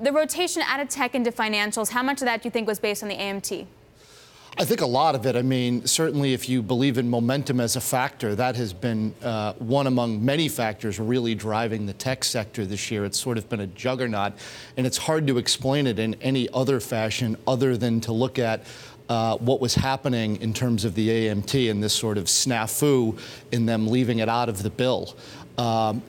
the rotation out of tech into financials, how much of that do you think was based on the AMT? I think a lot of it. I mean, certainly if you believe in momentum as a factor, that has been one among many factors really driving the tech sector this year. It's sort of been a juggernaut, and it's hard to explain it in any other fashion other than to look at what was happening in terms of the AMT and this sort of snafu in them leaving it out of the bill.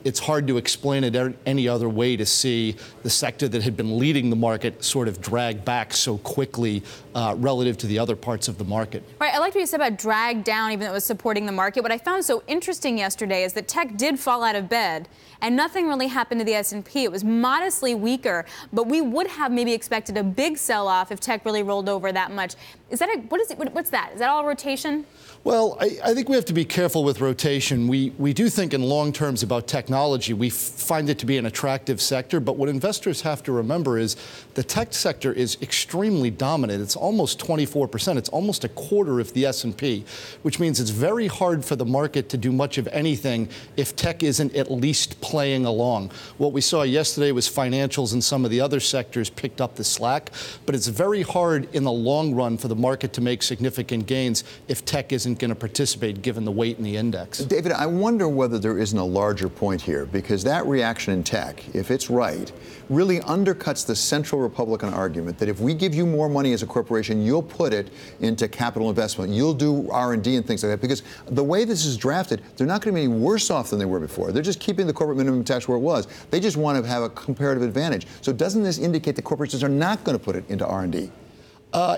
It's hard to explain it any other way to see the sector that had been leading the market sort of drag back so quickly relative to the other parts of the market. Right. I liked what you said about drag down, even though it was supporting the market. What I found so interesting yesterday is that tech did fall out of bed, and nothing really happened to the S&P. It was modestly weaker, but we would have maybe expected a big sell-off if tech really rolled over that much. Is that what's that? Is that all rotation? Well, I think we have to be careful with rotation. We do think in long terms about technology. We find it to be an attractive sector, but what investors have to remember is the tech sector is extremely dominant. It's almost 24%. It's almost a quarter of the S&P, which means it's very hard for the market to do much of anything if tech isn't at least playing along. What we saw yesterday was financials and some of the other sectors picked up the slack, but it's very hard in the long run for the market to make significant gains if tech isn't going to participate given the weight in the index. David, I wonder whether there isn't a larger point here, because that reaction in tech, if it's right, really undercuts the central Republican argument that if we give you more money as a corporation, you'll put it into capital investment, you'll do R&D and things like that, because the way this is drafted, they're not going to be any worse off than they were before. They're just keeping the corporate minimum tax where it was. They just want to have a comparative advantage. So doesn't this indicate that corporations are not going to put it into R&D?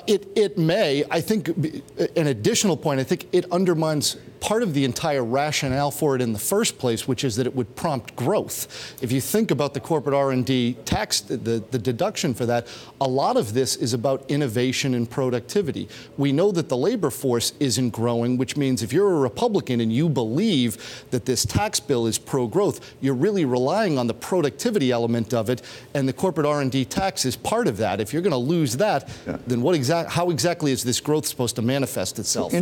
It may. I think an additional point, I think it undermines part of the entire rationale for it in the first place, which is that it would prompt growth. If you think about the corporate R&D tax, the deduction for that, a lot of this is about innovation and productivity. We know that the labor force isn't growing, which means if you're a Republican and you believe that this tax bill is pro-growth, you're really relying on the productivity element of it, and the corporate R&D tax is part of that. If you're going to lose that, then how exactly is this growth supposed to manifest itself?